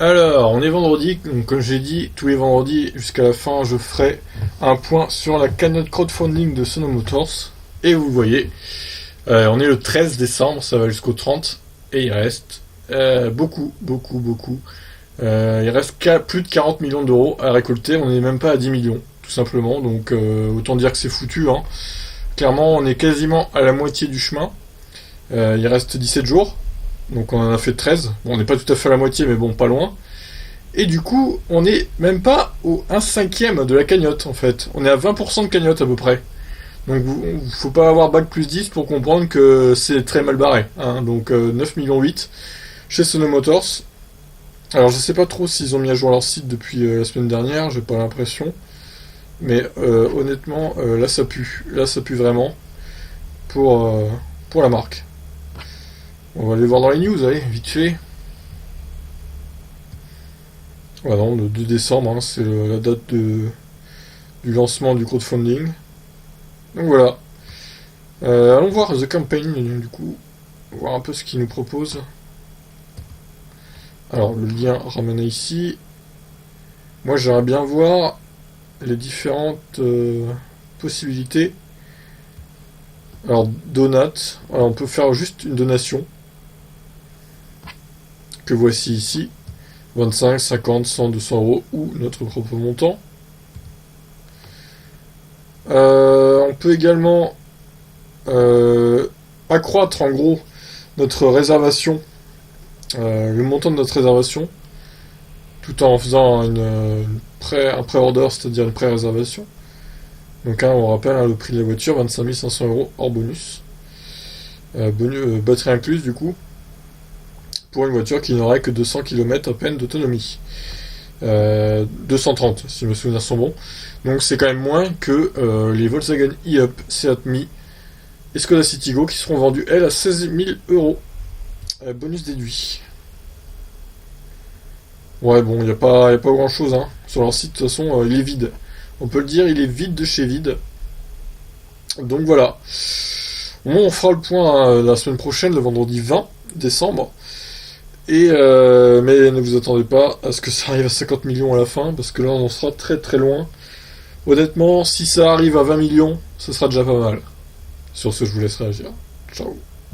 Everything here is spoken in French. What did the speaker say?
Alors, on est vendredi, donc comme j'ai dit, tous les vendredis jusqu'à la fin, je ferai un point sur la cagnotte crowdfunding de Sono Motors. Et vous le voyez, on est le 13 décembre, ça va jusqu'au 30, et il reste beaucoup. Il reste plus de 40 millions d'euros à récolter, on n'est même pas à 10 millions, tout simplement, donc autant dire que c'est foutu, hein. Clairement, on est quasiment à la moitié du chemin. Il reste 17 jours, donc on en a fait 13. Bon, on n'est pas tout à fait à la moitié, mais bon, pas loin. Et du coup, on n'est même pas au 1/5 de la cagnotte, en fait. On est à 20% de cagnotte, à peu près. Donc, faut pas avoir bac plus 10 pour comprendre que c'est très mal barré, hein. Donc, 9 millions 8 chez Sono Motors. Alors, je sais pas trop s'ils ont mis à jour leur site depuis la semaine dernière, j'ai pas l'impression. Mais honnêtement, là, ça pue. Là, ça pue vraiment pour la marque. On va aller voir dans les news, allez, vite fait. Voilà, non, le 2 décembre, hein, c'est la date du lancement du crowdfunding. Donc voilà. Allons voir The Campaign, du coup. Voir un peu ce qu'ils nous proposent. Alors, le lien ramené ici. Moi, j'aimerais bien voir les différentes possibilités. Alors, donate. Alors, on peut faire juste une donation. Que voici ici. 25, 50, 100, 200 euros ou notre propre montant. On peut également accroître en gros notre réservation, le montant de notre réservation, tout en faisant un pré-order, c'est-à-dire une pré-réservation. Donc hein, on rappelle, hein, le prix de la voiture, 25 500 euros hors bonus. Batterie incluse du coup, pour une voiture qui n'aurait que 200 km à peine d'autonomie. 230 si mes souvenirs sont bons. Donc c'est quand même moins que les Volkswagen e-Up, Seat Mii et Skoda Citigo qui seront vendus elles à 16 000 euros. Bonus déduit. Ouais bon, il n'y a pas grand chose hein. Sur leur site de toute façon il est vide. On peut le dire, il est vide de chez vide. Donc voilà. Bon, on fera le point la semaine prochaine, le vendredi 20 décembre. Et mais ne vous attendez pas à ce que ça arrive à 50 millions à la fin, parce que là on en sera très loin. Honnêtement, si ça arrive à 20 millions, ce sera déjà pas mal. Sur ce, je vous laisse réagir. Ciao.